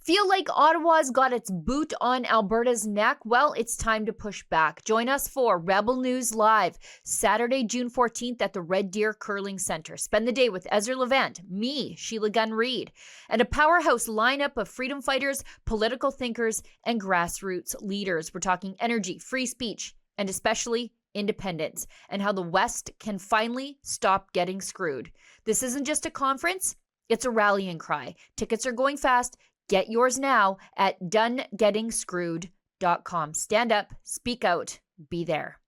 Feel like Ottawa's got its boot on Alberta's neck? Well, it's time to push back. Join us for Rebel News Live, Saturday, June 14th at the Red Deer Curling Center. Spend the day with Ezra Levant, me, Sheila Gunn-Reid, and a powerhouse lineup of freedom fighters, political thinkers, and grassroots leaders. We're talking energy, free speech, and especially independence, and how the West can finally stop getting screwed. This isn't just a conference, it's a rallying cry. Tickets are going fast. Get yours now at donegetingscrewed.com. Stand up, speak out, be there.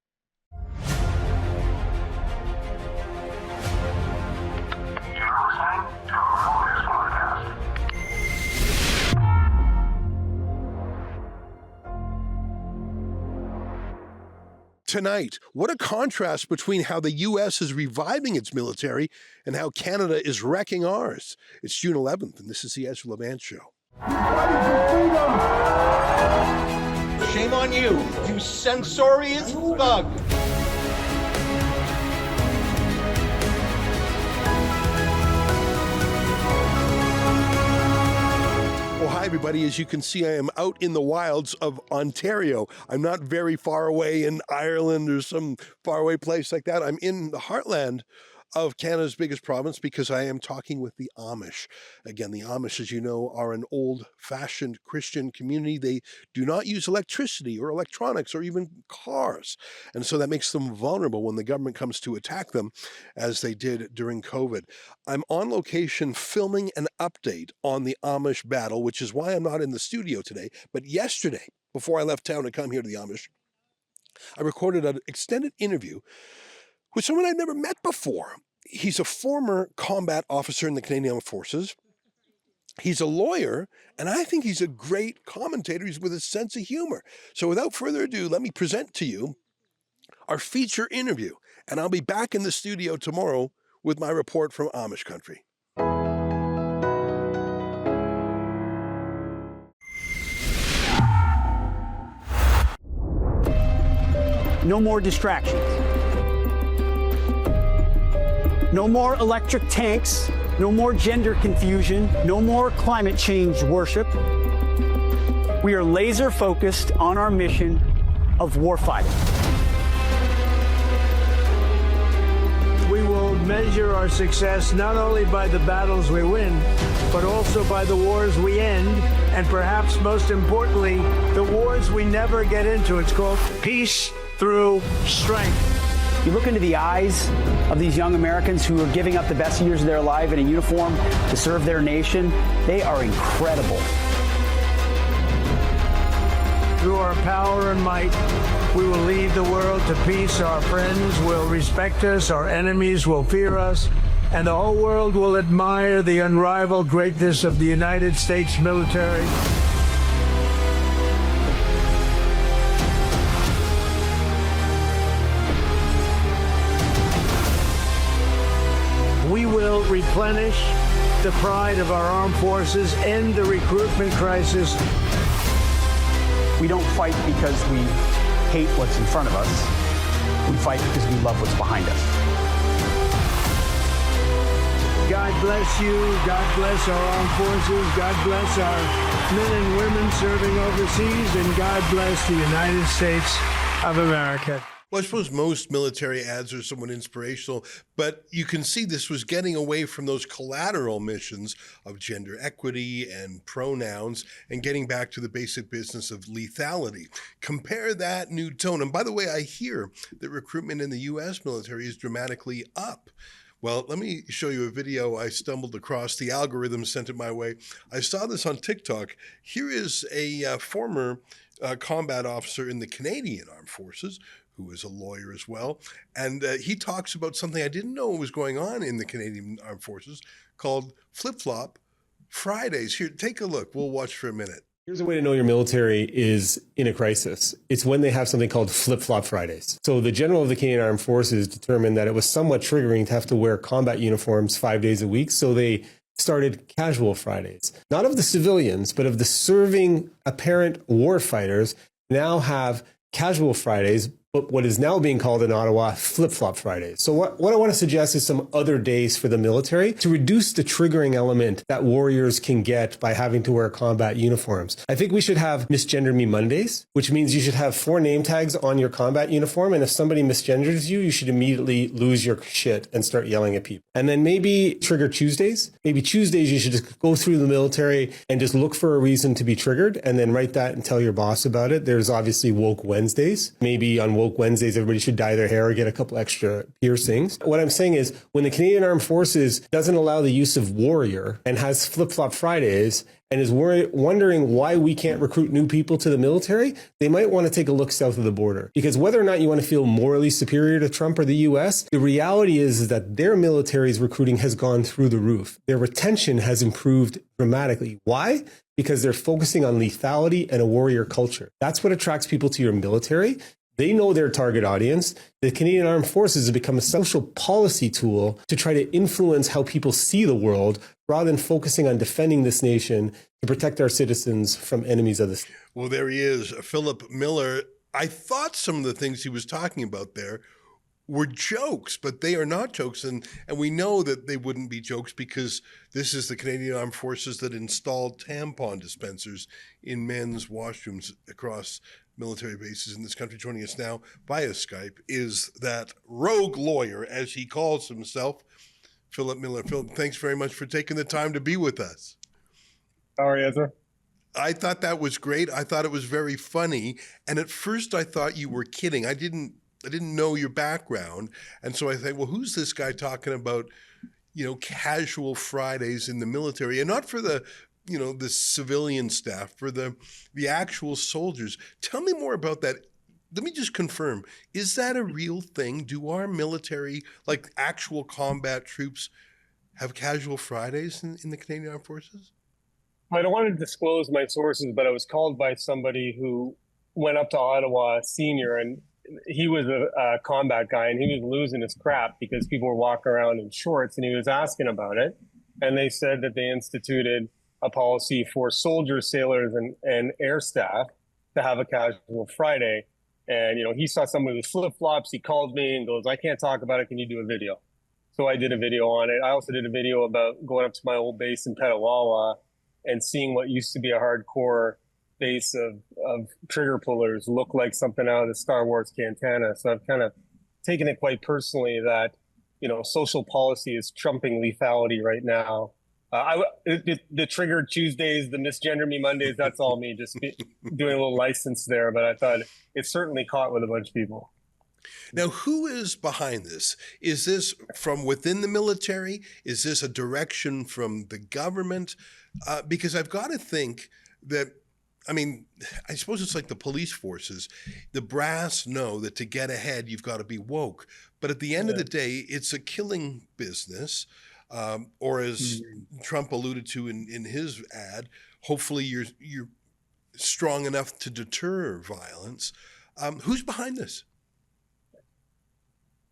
Tonight, what a contrast between how the U.S. is reviving its military and how Canada is wrecking ours. It's June 11th, and this is the Ezra Levant Show. Shame on you, you censorious thug. Well, hi, everybody. As you can see, I am out in the wilds of Ontario. I'm not very far away in Ireland or some faraway place like that. I'm in the heartland of Canada's biggest province because I am talking with the Amish. Again, the Amish, as you know, are an old-fashioned Christian community. They do not use electricity or electronics or even cars. And so that makes them vulnerable when the government comes to attack them, as they did during COVID. I'm on location filming an update on the Amish battle, which is why I'm not in the studio today. But yesterday, before I left town to come here to the Amish, I recorded an extended interview with someone I'd never met before. He's a former combat officer in the Canadian Armed Forces. He's a lawyer, and I think he's a great commentator. He's with a sense of humor. So without further ado, let me present to you our feature interview, and I'll be back in the studio tomorrow with my report from Amish country. No more distractions. No more electric tanks, no more gender confusion, no more climate change worship. We are laser focused on our mission of warfighting. We will measure our success not only by the battles we win, but also by the wars we end, and perhaps most importantly, the wars we never get into. It's called peace through strength. You look into the eyes of these young Americans who are giving up the best years of their life in a uniform to serve their nation. They are incredible. Through our power and might, we will lead the world to peace. Our friends will respect us, our enemies will fear us, and the whole world will admire the unrivaled greatness of the United States military. We will replenish the pride of our armed forces, end the recruitment crisis. We don't fight because we hate what's in front of us. We fight because we love what's behind us. God bless you. God bless our armed forces. God bless our men and women serving overseas. And God bless the United States of America. Well, I suppose most military ads are somewhat inspirational, but you can see this was getting away from those collateral missions of gender equity and pronouns and getting back to the basic business of lethality. Compare that new tone. And by the way, I hear that recruitment in the U.S. military is dramatically up. Well, let me show you a video I stumbled across. The algorithm sent it my way. I saw this on TikTok. Here is a former combat officer in the Canadian Armed Forces who is a lawyer as well. And he talks about something I didn't know was going on in the Canadian Armed Forces called Flip-Flop Fridays. Here, take a look. We'll watch for a minute. Here's a way to know your military is in a crisis. It's when they have something called Flip-Flop Fridays. So the general of the Canadian Armed Forces determined that it was somewhat triggering to have to wear combat uniforms 5 days a week. So they started casual Fridays. Not of the civilians, but of the serving apparent war fighters now have casual Fridays but what is now being called in Ottawa flip-flop Fridays. So what I want to suggest is some other days for the military to reduce the triggering element that warriors can get by having to wear combat uniforms. I think we should have Misgender Me Mondays, which means you should have 4 name tags on your combat uniform. And if somebody misgenders you, you should immediately lose your shit and start yelling at people. And then maybe trigger Tuesdays. Maybe Tuesdays, you should just go through the military and just look for a reason to be triggered and then write that and tell your boss about it. There's obviously Woke Wednesdays. Maybe on Woke Wednesdays, everybody should dye their hair or get a couple extra piercings. What I'm saying is when the Canadian Armed Forces doesn't allow the use of warrior and has flip-flop Fridays and is wondering why we can't recruit new people to the military, they might want to take a look south of the border. Because whether or not you want to feel morally superior to Trump or the US, the reality is that their military's recruiting has gone through the roof. Their retention has improved dramatically. Why? Because they're focusing on lethality and a warrior culture. That's what attracts people to your military. They know their target audience. The Canadian Armed Forces have become a social policy tool to try to influence how people see the world rather than focusing on defending this nation to protect our citizens from enemies of the state. Well, there he is, Philip Miller. I thought some of the things he was talking about there were jokes, but they are not jokes. And we know that they wouldn't be jokes because this is the Canadian Armed Forces that installed tampon dispensers in men's washrooms across military bases in this country. Joining us now via Skype is that rogue lawyer, as he calls himself, Philip Miller. Philip, thanks very much for taking the time to be with us. How are you, Ezra? I thought that was great. I thought it was very funny. And at first I thought you were kidding. I didn't know your background. And so I think, well, who's this guy talking about, casual Fridays in the military? And not for the civilian staff, for the actual soldiers. Tell me more about that. Let me just confirm, is that a real thing? Do our military, like actual combat troops, have casual Fridays in the Canadian Armed Forces? I don't want to disclose my sources, but I was called by somebody who went up to Ottawa Senior, and he was a combat guy, and he was losing his crap because people were walking around in shorts, and he was asking about it. And they said that they instituted a policy for soldiers, sailors, and air staff to have a casual Friday. And, he saw somebody with flip-flops. He called me and goes, I can't talk about it. Can you do a video? So I did a video on it. I also did a video about going up to my old base in Petawawa and seeing what used to be a hardcore base of trigger pullers look like something out of the Star Wars Cantana. So I've kind of taken it quite personally that, social policy is trumping lethality right now. The trigger Tuesdays, the Misgender Me Mondays, that's all me, just doing a little license there. But I thought it certainly caught with a bunch of people. Now, who is behind this? Is this from within the military? Is this a direction from the government? Because I've got to think that, I suppose it's like the police forces. The brass know that to get ahead, you've got to be woke. But at the end of the day, it's a killing business. Or as Trump alluded to in his ad, hopefully you're strong enough to deter violence. Who's behind this?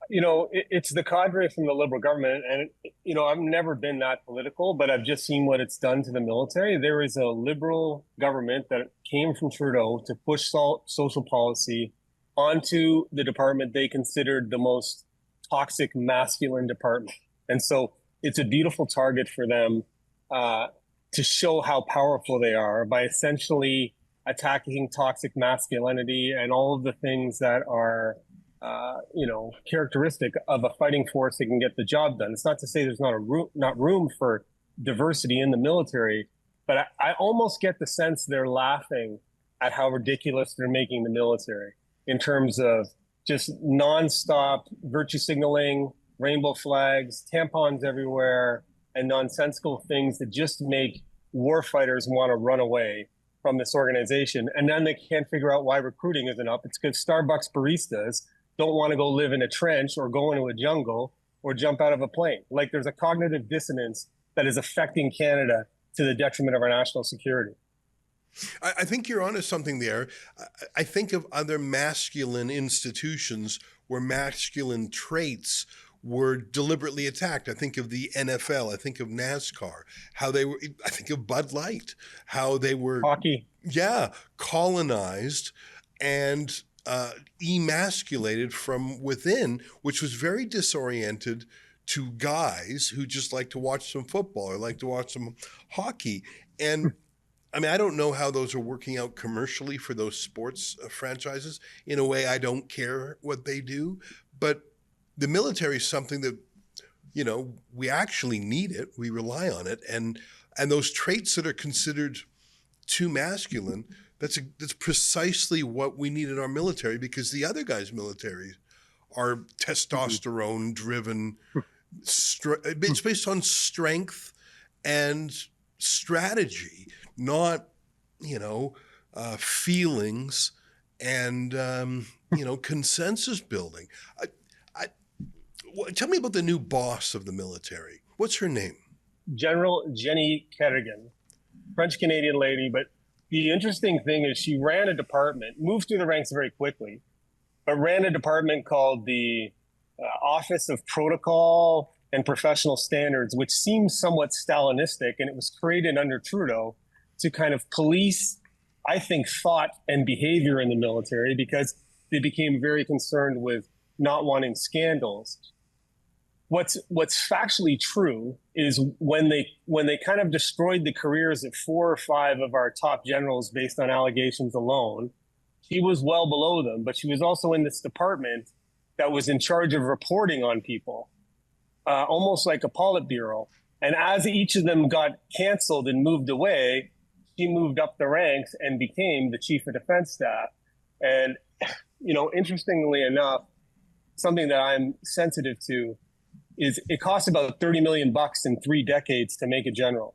It's the cadre from the Liberal government. And, I've never been that political, but I've just seen what it's done to the military. There is a Liberal government that came from Trudeau to push social policy onto the department they considered the most toxic, masculine department. And so it's a beautiful target for them to show how powerful they are by essentially attacking toxic masculinity and all of the things that are characteristic of a fighting force that can get the job done. It's not to say there's not room for diversity in the military, but I almost get the sense they're laughing at how ridiculous they're making the military in terms of just nonstop virtue signaling, rainbow flags, tampons everywhere, and nonsensical things that just make warfighters want to run away from this organization. And then they can't figure out why recruiting isn't up. It's because Starbucks baristas don't want to go live in a trench or go into a jungle or jump out of a plane. Like there's a cognitive dissonance that is affecting Canada to the detriment of our national security. I think you're onto something there. I think of other masculine institutions where masculine traits were deliberately attacked. I think of the NFL. I think of NASCAR, I think of Bud Light, how they were hockey. Yeah, colonized. And emasculated from within, which was very disoriented to guys who just like to watch some football or like to watch some hockey. And I mean, I don't know how those are working out commercially for those sports franchises. In a way, I don't care what they do, but the military is something that, you know, we actually need it. We rely on it. And those traits that are considered too masculine, that's precisely what we need in our military, because the other guys' militaries are testosterone driven. It's based on strength and strategy, not, you know, feelings and, you know, consensus building. Tell me about the new boss of the military. What's her name? General Jenny Kerrigan, French-Canadian lady. But the interesting thing is she ran a department, moved through the ranks very quickly, but ran a department called the Office of Protocol and Professional Standards, which seems somewhat Stalinistic, and it was created under Trudeau to kind of police, I think, thought and behavior in the military, because they became very concerned with not wanting scandals. What's factually true is when they kind of destroyed the careers of 4 or 5 of our top generals based on allegations alone, she was well below them, but she was also in this department that was in charge of reporting on people, almost like a Politburo. And as each of them got canceled and moved away, she moved up the ranks and became the chief of defense staff. And, you know, interestingly enough, something that I'm sensitive to is it costs about $30 million in 3 decades to make a general.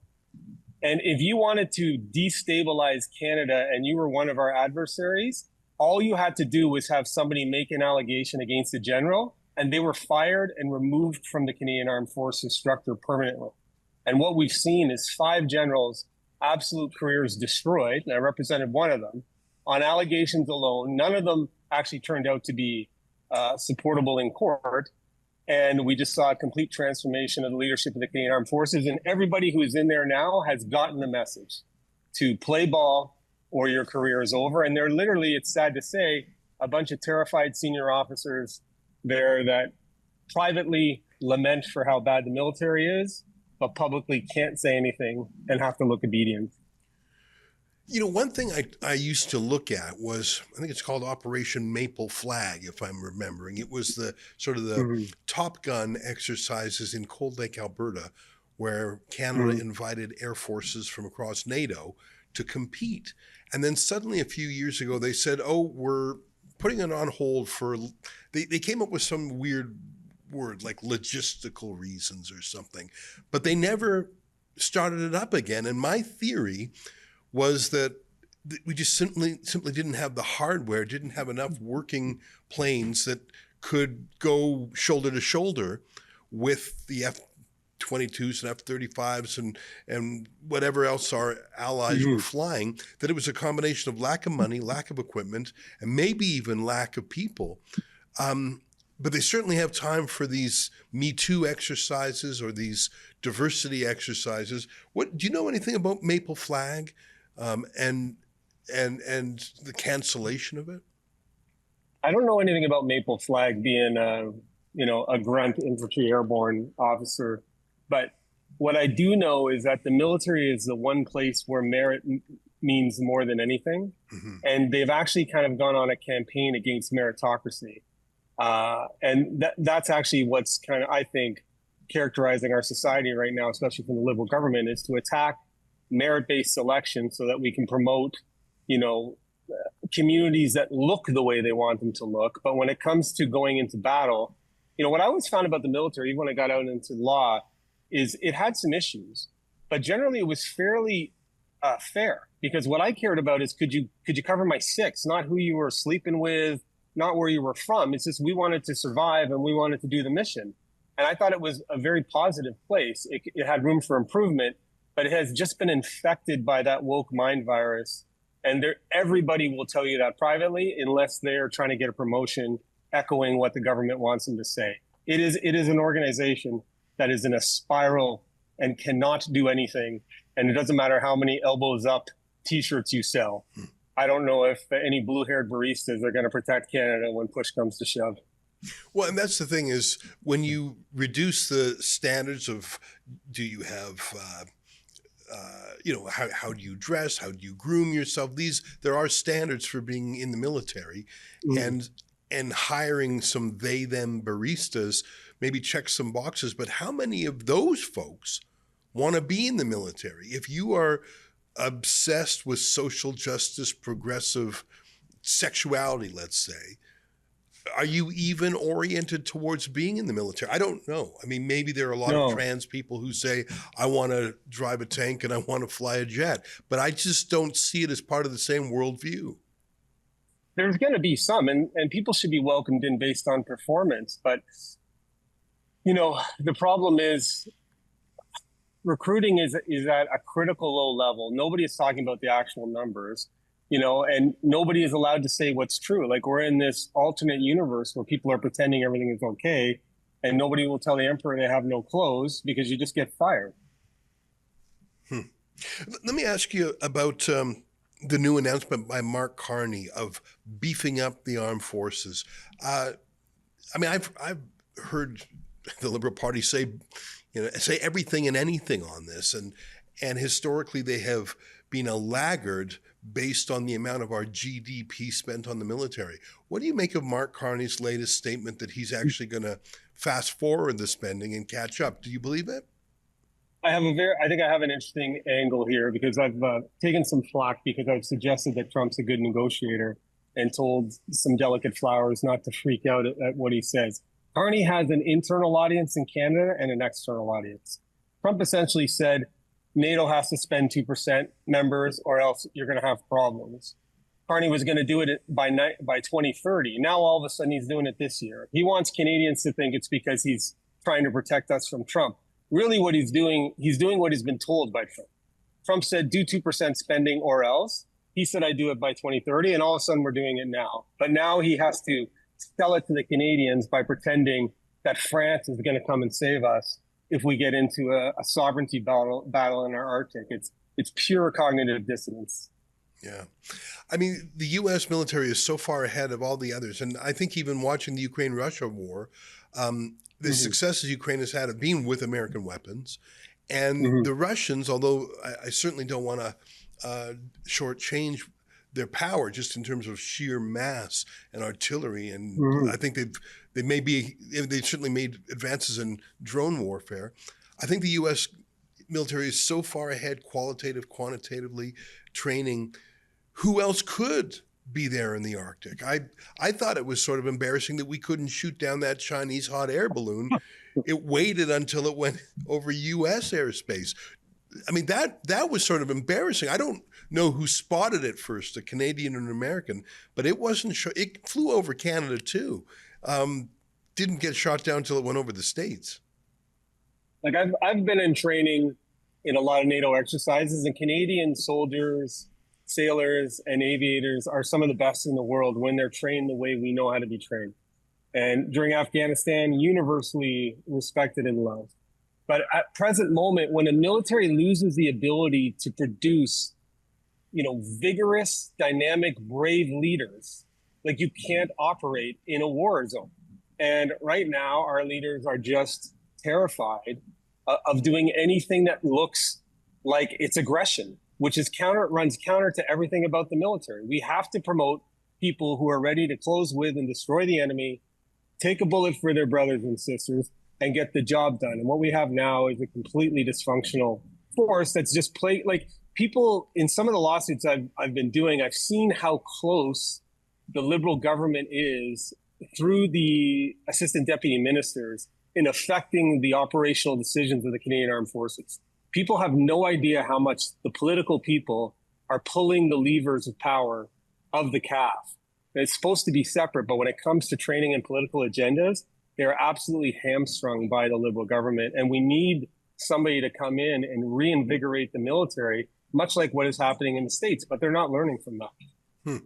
And if you wanted to destabilize Canada and you were one of our adversaries, all you had to do was have somebody make an allegation against a general, and they were fired and removed from the Canadian Armed Forces structure permanently. And what we've seen is 5 generals, absolute careers destroyed, and I represented one of them, on allegations alone. None of them actually turned out to be supportable in court. And we just saw a complete transformation of the leadership of the Canadian Armed Forces. And everybody who is in there now has gotten the message to play ball or your career is over. And they're literally, it's sad to say, a bunch of terrified senior officers there that privately lament for how bad the military is, but publicly can't say anything and have to look obedient. You know, one thing I used to look at was, I think it's called Operation Maple Flag, if I'm remembering. It was the sort of the Top Gun exercises in Cold Lake, Alberta, where Canada invited air forces from across NATO to compete. And then suddenly a few years ago, they said, oh, we're putting it on hold for, they came up with some weird word like logistical reasons or something, but they never started it up again. And my theory was that we just simply didn't have the hardware, didn't have enough working planes that could go shoulder to shoulder with the F-22s and F-35s and whatever else our allies were flying, that it was a combination of lack of money, lack of equipment, and maybe even lack of people. But they certainly have time for these Me Too exercises or these diversity exercises. Do you know anything about Maple Flag? And the cancellation of it? I don't know anything about Maple Flag being a grunt infantry airborne officer, but what I do know is that the military is the one place where merit means more than anything, and they've actually kind of gone on a campaign against meritocracy, and that's actually what's kind of, I think, characterizing our society right now, especially from the Liberal government, is to attack merit-based selection so that we can promote, communities that look the way they want them to look. But when it comes to going into battle, what I always found about the military, even when I got out into law, is it had some issues, but generally it was fairly fair, because what I cared about is could you cover my 6, not who you were sleeping with, not where you were from. It's just we wanted to survive and we wanted to do the mission. And I thought it was a very positive place. It had room for improvement, but it has just been infected by that woke mind virus. And everybody will tell you that privately, unless they're trying to get a promotion echoing what the government wants them to say. It is an organization that is in a spiral and cannot do anything. And it doesn't matter how many elbows up T-shirts you sell. I don't know if any blue-haired baristas are going to protect Canada when push comes to shove. Well, and that's the thing is when you reduce the standards of, do you have, how do you dress? How do you groom yourself? There are standards for being in the military, and hiring some they them baristas maybe checks some boxes. But how many of those folks want to be in the military? If you are obsessed with social justice, progressive sexuality, let's say, are you even oriented towards being in the military? I don't know. I mean, maybe there are a lot of trans people who say, I want to drive a tank and I want to fly a jet, but I just don't see it as part of the same worldview. There's going to be some, and people should be welcomed in based on performance. But, the problem is recruiting is at a critical low level. Nobody is talking about the actual numbers. And nobody is allowed to say what's true. Like, we're in this alternate universe where people are pretending everything is okay, and nobody will tell the emperor they have no clothes because you just get fired. Let me ask you about the new announcement by Mark Carney of beefing up the armed forces. I've heard the Liberal Party say everything and anything on this, and historically they have been a laggard based on the amount of our GDP spent on the military. What do you make of Mark Carney's latest statement that he's actually going to fast forward the spending and catch up? Do you believe it? I think I have an interesting angle here because I've taken some flack because I've suggested that Trump's a good negotiator and told some delicate flowers not to freak out at what he says. Carney has an internal audience in Canada and an external audience. Trump essentially said, NATO has to spend 2% members or else you're going to have problems. Carney was going to do it by 2030. Now, all of a sudden, he's doing it this year. He wants Canadians to think it's because he's trying to protect us from Trump. Really what he's doing what he's been told by Trump. Trump said, do 2% spending or else. He said, I do it by 2030. And all of a sudden, we're doing it now. But now he has to sell it to the Canadians by pretending that France is going to come and save us if we get into a sovereignty battle in our Arctic. It's pure cognitive dissonance. Yeah. I mean, the U.S. military is so far ahead of all the others. And I think even watching the Ukraine-Russia war, the successes Ukraine has had of being with American weapons. And the Russians, although I certainly don't want to shortchange their power just in terms of sheer mass and artillery. And I think they've certainly made advances in drone warfare. I think the U.S. military is so far ahead, quantitatively, training. Who else could be there in the Arctic? I thought it was sort of embarrassing that we couldn't shoot down that Chinese hot air balloon. It waited until it went over U.S. airspace. I mean, that was sort of embarrassing. I don't know who spotted it first, a Canadian or an American, but it wasn't sure. It flew over Canada too. Didn't get shot down until it went over the States. Like I've been in training in a lot of NATO exercises, and Canadian soldiers, sailors, and aviators are some of the best in the world when they're trained the way we know how to be trained. And during Afghanistan, universally respected and loved. But at present moment, when a military loses the ability to produce, vigorous, dynamic, brave leaders, like you can't operate in a war zone. And right now, our leaders are just terrified of doing anything that looks like it's aggression, which runs counter to everything about the military. We have to promote people who are ready to close with and destroy the enemy, take a bullet for their brothers and sisters, and get the job done. And what we have now is a completely dysfunctional force that's just like people in some of the lawsuits I've been doing, I've seen how close the Liberal government is through the assistant deputy ministers in affecting the operational decisions of the Canadian Armed Forces. People have no idea how much the political people are pulling the levers of power of the CAF. It's supposed to be separate, but when it comes to training and political agendas, they're absolutely hamstrung by the Liberal government. And we need somebody to come in and reinvigorate the military, much like what is happening in the States, but they're not learning from that.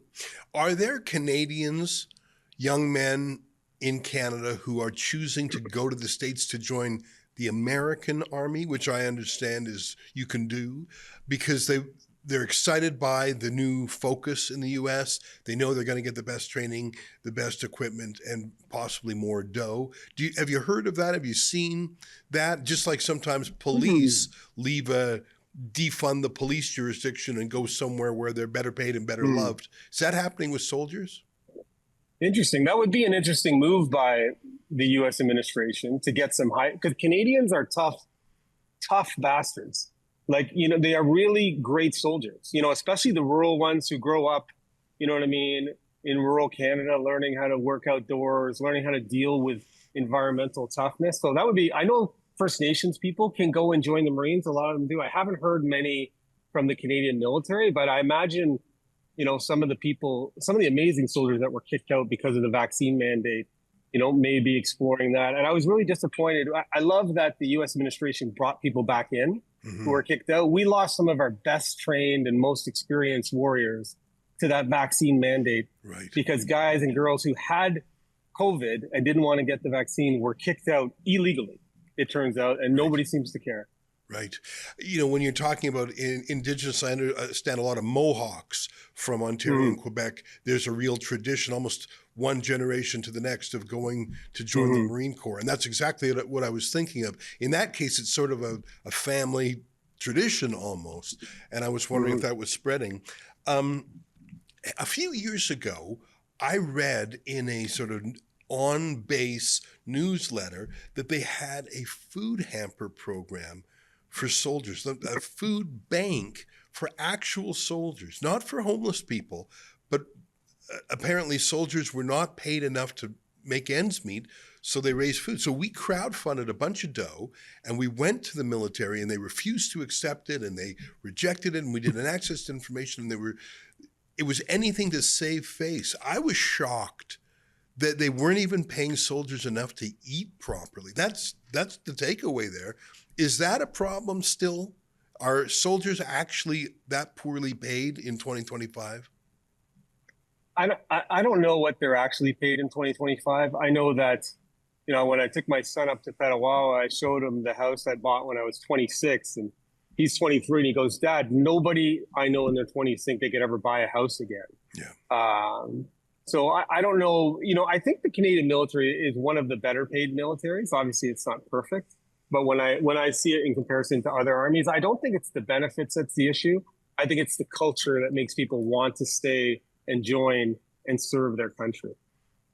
Are there Canadians, young men in Canada, who are choosing to go to the States to join the American Army, which I understand is you can do, because they're excited by the new focus in the U.S. They know they're going to get the best training, the best equipment, and possibly more dough. Have you heard of that? Have you seen that? Just like sometimes police defund the police jurisdiction and go somewhere where they're better paid and better loved. Is that happening with soldiers? Interesting. That would be an interesting move by the U.S. administration to get some high, because Canadians are tough bastards. Like, they are really great soldiers, especially the rural ones who grow up, you know what I mean, in rural Canada, learning how to work outdoors, learning how to deal with environmental toughness. So that would be, I know First Nations people can go and join the Marines. A lot of them do. I haven't heard many from the Canadian military, but I imagine, some of the amazing soldiers that were kicked out because of the vaccine mandate, may be exploring that. And I was really disappointed. I love that the U.S. administration brought people back in who were kicked out. We lost some of our best trained and most experienced warriors to that vaccine mandate, because guys and girls who had COVID and didn't want to get the vaccine were kicked out illegally, it turns out, and nobody seems to care. Right. When you're talking about Indigenous, I understand a lot of Mohawks from Ontario and Quebec. There's a real tradition, almost one generation to the next, of going to join the Marine Corps. And that's exactly what I was thinking of. In that case, it's sort of a family tradition almost. And I was wondering if that was spreading. A few years ago, I read in a sort of on-base newsletter that they had a food hamper program for soldiers, a food bank for actual soldiers, not for homeless people, but apparently soldiers were not paid enough to make ends meet, so they raised food. So we crowdfunded a bunch of dough, and we went to the military, and they refused to accept it, and they rejected it, and we did an access to information, and it was anything to save face. I was shocked that they weren't even paying soldiers enough to eat properly. That's the takeaway there. Is that a problem still? Are soldiers actually that poorly paid in 2025? I don't know what they're actually paid in 2025. I know that, when I took my son up to Petawawa, I showed him the house I bought when I was 26, and he's 23, and he goes, "Dad, nobody I know in their 20s think they could ever buy a house again." Yeah. So I don't know. I think the Canadian military is one of the better paid militaries. Obviously, it's not perfect. But when I see it in comparison to other armies, I don't think it's the benefits that's the issue. I think it's the culture that makes people want to stay and join and serve their country.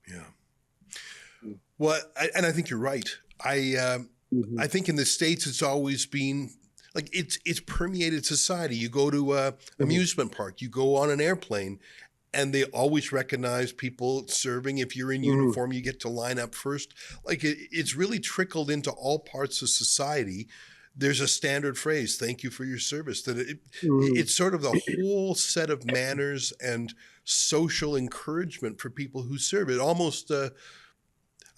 Yeah. Well, I think you're right. I think in the States, it's always been like it's permeated society. You go to a amusement park, you go on an airplane, and they always recognize people serving. If you're in uniform, you get to line up first. Like it's really trickled into all parts of society. There's a standard phrase, "Thank you for your service." That it's sort of the whole set of manners and social encouragement for people who serve. It almost,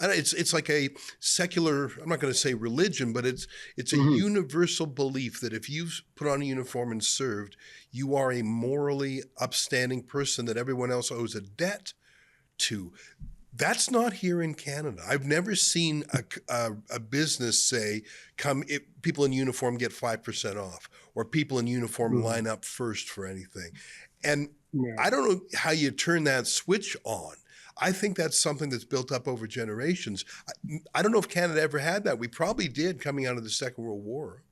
it's like a secular, I'm not going to say religion, but it's a universal belief that if you've put on a uniform and served, you are a morally upstanding person that everyone else owes a debt to. That's not here in Canada. I've never seen a business say, people in uniform get 5% off, or people in uniform line up first for anything. And I don't know how you turn that switch on. I think that's something that's built up over generations. I don't know if Canada ever had that. We probably did coming out of the Second World War.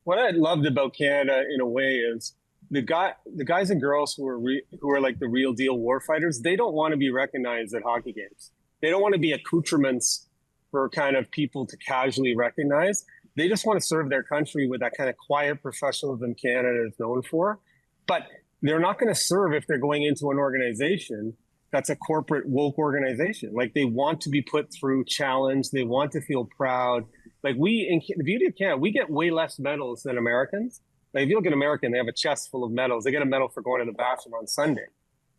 What I loved about Canada, in a way, is the guys and girls who are like the real deal war fighters. They don't want to be recognized at hockey games. They don't want to be accoutrements for kind of people to casually recognize. They just want to serve their country with that kind of quiet professionalism Canada is known for. But they're not going to serve if they're going into an organization that's a corporate woke organization. Like, they want to be put through challenge. They want to feel proud. Like, the beauty of Canada, we get way less medals than Americans. Like, if you look at American, they have a chest full of medals. They get a medal for going to the bathroom on Sunday,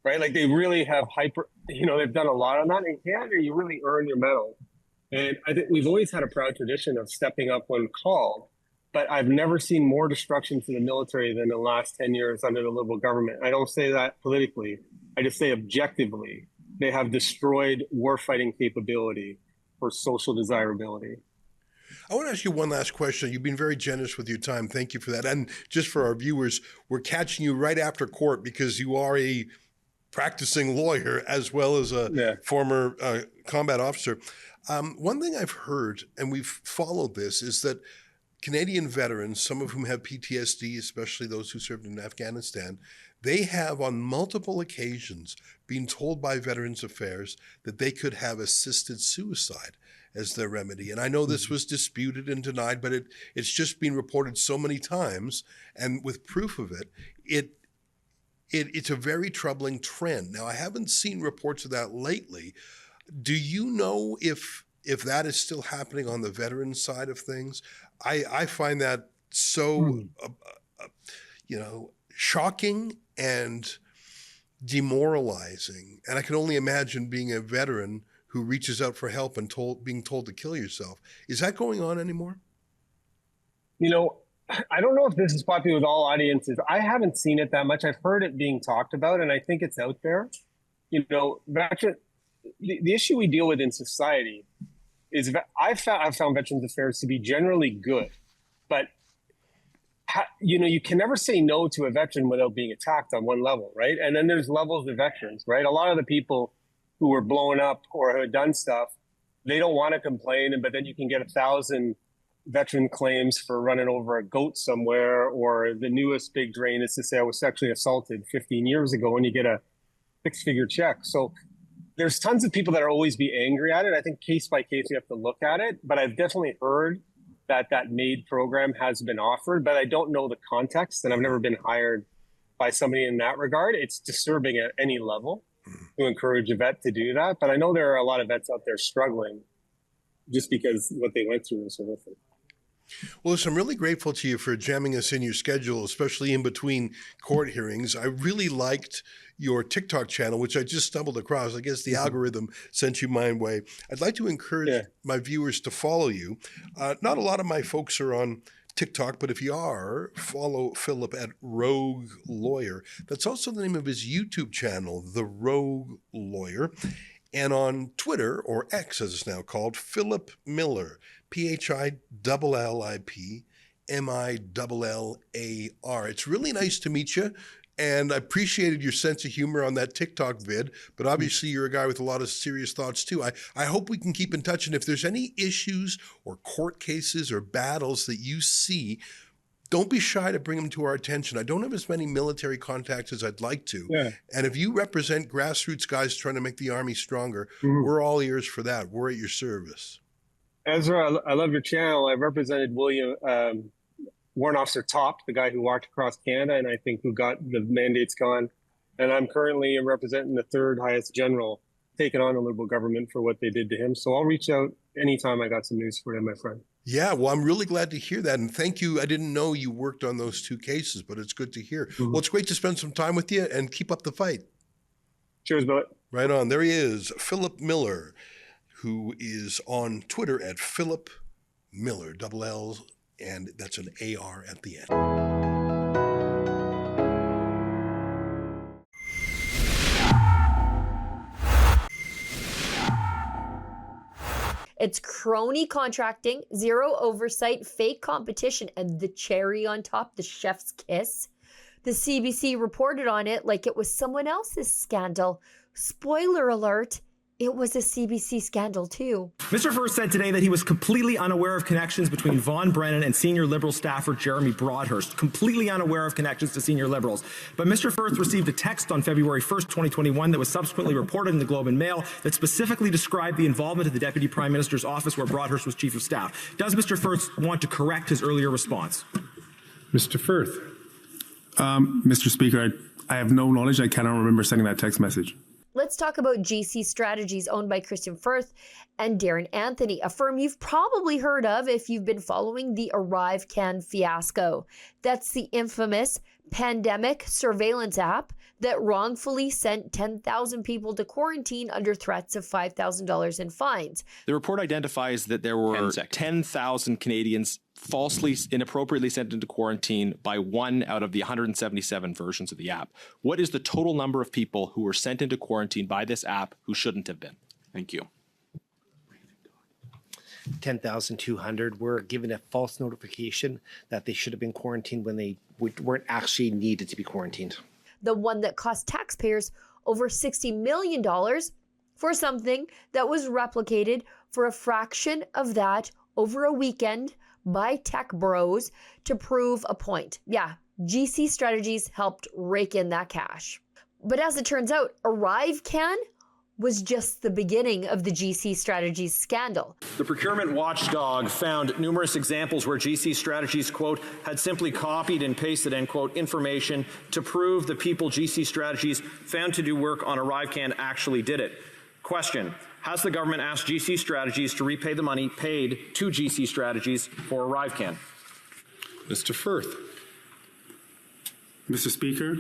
right? Like, they really have they've done a lot on that. In Canada, you really earn your medal. And I think we've always had a proud tradition of stepping up when called, but I've never seen more destruction to the military than the last 10 years under the Liberal government. I don't say that politically. I just say objectively, they have destroyed warfighting capability for social desirability. I want to ask you one last question. You've been very generous with your time. Thank you for that. And just for our viewers, we're catching you right after court because you are a practicing lawyer as well as a former combat officer. One thing I've heard, and we've followed this, is that Canadian veterans, some of whom have PTSD, especially those who served in Afghanistan, they have on multiple occasions been told by Veterans Affairs that they could have assisted suicide as their remedy. And I know this was disputed and denied, but it's just been reported so many times, and with proof of it, it's a very troubling trend. Now, I haven't seen reports of that lately. Do you know if that is still happening on the veteran side of things? I find that so, shocking and demoralizing. And I can only imagine being a veteran who reaches out for help and being told to kill yourself. Is that going on anymore? I don't know if this is popular with all audiences. I haven't seen it that much. I've heard it being talked about, and I think it's out there. The issue we deal with in society is I've found Veterans Affairs to be generally good, but you can never say no to a veteran without being attacked on one level, right? And then there's levels of veterans, right? A lot of the people who were blown up or who had done stuff, they don't want to complain, but then you can get 1,000 veteran claims for running over a goat somewhere, or the newest big drain is to say I was sexually assaulted 15 years ago, and you get a 6-figure check. So there's tons of people that are always be angry at it. I think case by case, we have to look at it, but I've definitely heard that MAID program has been offered, but I don't know the context, and I've never been hired by somebody in that regard. It's disturbing at any level to encourage a vet to do that, but I know there are a lot of vets out there struggling just because what they went through was horrific. Well, listen, I'm really grateful to you for jamming us in your schedule, especially in between court hearings. I really liked your TikTok channel, which I just stumbled across. I guess the algorithm sent you my way. I'd like to encourage my viewers to follow you. Not a lot of my folks are on TikTok, but if you are, follow Philip at Rogue Lawyer. That's also the name of his YouTube channel, The Rogue Lawyer. And on Twitter, or X as it's now called, Philip Miller, PHILLIPMILLAR. It's really nice to meet you, and I appreciated your sense of humor on that TikTok vid, but obviously you're a guy with a lot of serious thoughts too. I hope we can keep in touch, and if there's any issues or court cases or battles that you see, don't be shy to bring them to our attention. I don't have as many military contacts as I'd like to. Yeah. And if you represent grassroots guys trying to make the Army stronger, we're all ears for that. We're at your service. Ezra, I love your channel. I've represented Warrant Officer Top, the guy who walked across Canada and I think who got the mandates gone. And I'm currently representing the third highest general, taking on the Liberal government for what they did to him. So I'll reach out anytime I got some news for him, my friend. Yeah, well, I'm really glad to hear that. And thank you. I didn't know you worked on those 2 cases, but it's good to hear. Well, it's great to spend some time with you, and keep up the fight. Cheers, Billy. Right on. There he is, Philip Miller, who is on Twitter at Philip Miller, double L, and that's an AR at the end. It's crony contracting, zero oversight, fake competition, and the cherry on top, the chef's kiss. The CBC reported on it like it was someone else's scandal. Spoiler alert, it was a CBC scandal too. Mr. Firth said today that he was completely unaware of connections between Vaughan Brennan and senior Liberal staffer Jeremy Broadhurst. Completely unaware of connections to senior Liberals. But Mr. Firth received a text on February 1st, 2021 that was subsequently reported in the Globe and Mail that specifically described the involvement of the Deputy Prime Minister's office where Broadhurst was Chief of Staff. Does Mr. Firth want to correct his earlier response? Mr. Firth. Mr. Speaker, I have no knowledge. I cannot remember sending that text message. Let's talk about GC Strategies, owned by Christian Firth and Darren Anthony, a firm you've probably heard of if you've been following the ArriveCan fiasco. That's the infamous pandemic surveillance app that wrongfully sent 10,000 people to quarantine under threats of $5,000 in fines. The report identifies that there were 10,000 Canadians falsely, inappropriately sent into quarantine by one out of the 177 versions of the app. What is the total number of people who were sent into quarantine by this app who shouldn't have been? Thank you. 10,200 were given a false notification that they should have been quarantined when they weren't actually needed to be quarantined. The one that cost taxpayers over $60 million for something that was replicated for a fraction of that over a weekend by tech bros to prove a point. Yeah, GC Strategies helped rake in that cash. But as it turns out, ArriveCan was just the beginning of the GC Strategies scandal. The procurement watchdog found numerous examples where GC Strategies, quote, had simply copied and pasted, end quote, information to prove the people GC Strategies found to do work on ArriveCan actually did it. Question, has the government asked GC Strategies to repay the money paid to GC Strategies for ArriveCan? Mr. Firth. Mr. Speaker,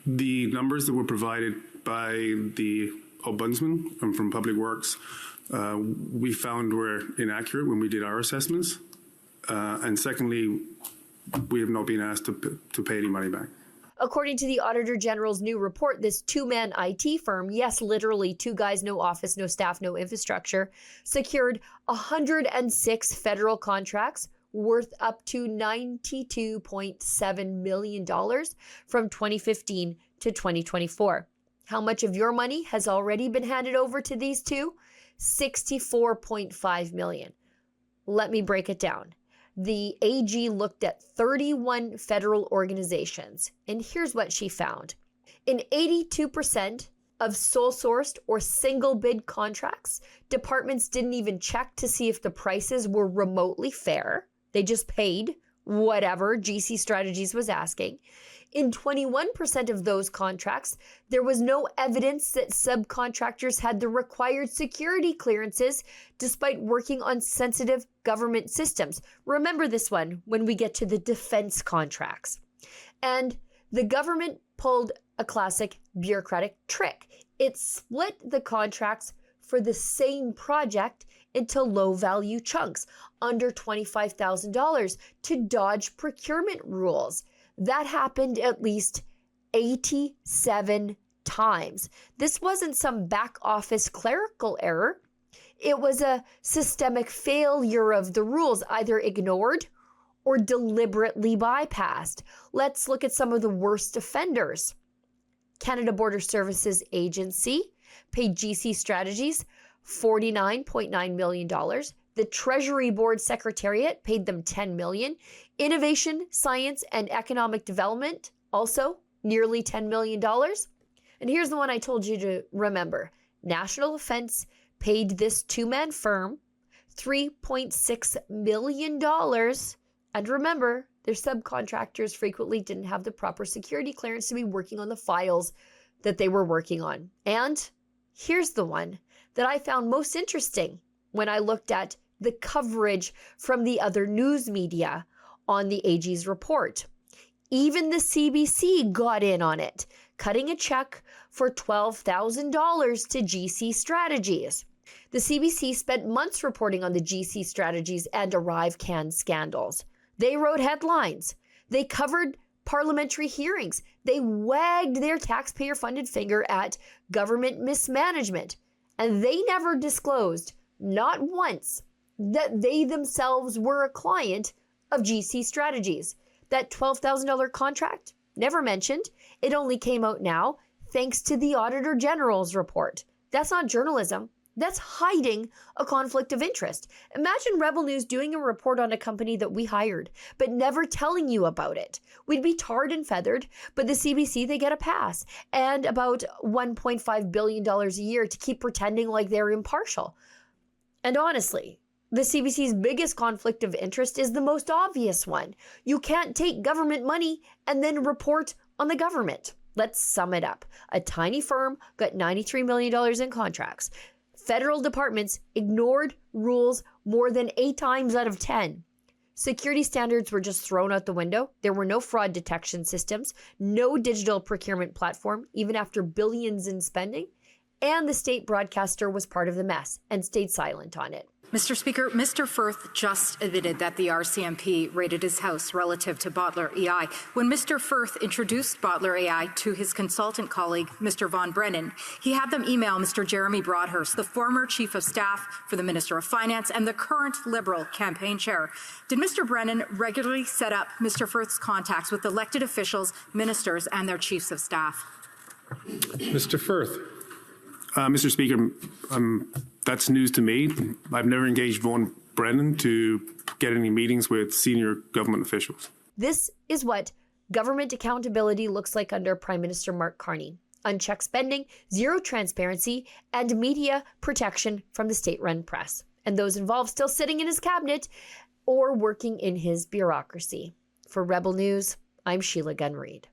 the numbers that were provided by the Ombudsman and from Public Works, we found were inaccurate when we did our assessments. And secondly, we have not been asked to pay any money back. According to the Auditor General's new report, this two-man IT firm, yes, literally two guys, no office, no staff, no infrastructure, secured 106 federal contracts worth up to $92.7 million from 2015 to 2024. How much of your money has already been handed over to these two? $64.5 million. Let me break it down. The AG looked at 31 federal organizations, and here's what she found. In 82% of sole-sourced or single bid contracts, departments didn't even check to see if the prices were remotely fair. They just paid whatever GC Strategies was asking. In 21% of those contracts, there was no evidence that subcontractors had the required security clearances despite working on sensitive government systems. Remember this one when we get to the defense contracts. And the government pulled a classic bureaucratic trick. It split the contracts for the same project into low-value chunks, under $25,000, to dodge procurement rules. That happened at least 87 times. This wasn't some back office clerical error. It was a systemic failure of the rules, either ignored or deliberately bypassed. Let's look at some of the worst offenders. Canada Border Services Agency paid GC Strategies $49.9 million. The Treasury Board Secretariat paid them $10 million. Innovation, Science, and Economic Development, also nearly $10 million. And here's the one I told you to remember. National Defense paid this two-man firm $3.6 million. And remember, their subcontractors frequently didn't have the proper security clearance to be working on the files that they were working on. And here's the one that I found most interesting when I looked at the coverage from the other news media on the AG's report. Even the CBC got in on it, cutting a check for $12,000 to GC Strategies. The CBC spent months reporting on the GC Strategies and ArriveCan scandals. They wrote headlines. They covered parliamentary hearings. They wagged their taxpayer-funded finger at government mismanagement. And they never disclosed, not once, that they themselves were a client of GC Strategies. That $12,000 contract, never mentioned. It only came out now thanks to the Auditor General's report. That's not journalism. That's hiding a conflict of interest. Imagine Rebel News doing a report on a company that we hired, but never telling you about it. We'd be tarred and feathered, but the CBC, they get a pass, and about $1.5 billion a year to keep pretending like they're impartial. And honestly, the CBC's biggest conflict of interest is the most obvious one. You can't take government money and then report on the government. Let's sum it up. A tiny firm got $93 million in contracts. Federal departments ignored rules more than 8 times out of 10. Security standards were just thrown out the window. There were no fraud detection systems, no digital procurement platform, even after billions in spending. And the state broadcaster was part of the mess and stayed silent on it. Mr. Speaker, Mr. Firth just admitted that the RCMP raided his house relative to Bottler AI. When Mr. Firth introduced Bottler AI to his consultant colleague, Mr. Von Brennan, he had them email Mr. Jeremy Broadhurst, the former Chief of Staff for the Minister of Finance and the current Liberal campaign chair. Did Mr. Brennan regularly set up Mr. Firth's contacts with elected officials, ministers, and their chiefs of staff? Mr. Firth. Mr. Speaker, that's news to me. I've never engaged Vaughan Brennan to get any meetings with senior government officials. This is what government accountability looks like under Prime Minister Mark Carney. Unchecked spending, zero transparency, and media protection from the state-run press. And those involved still sitting in his cabinet or working in his bureaucracy. For Rebel News, I'm Sheila Gunn Reid.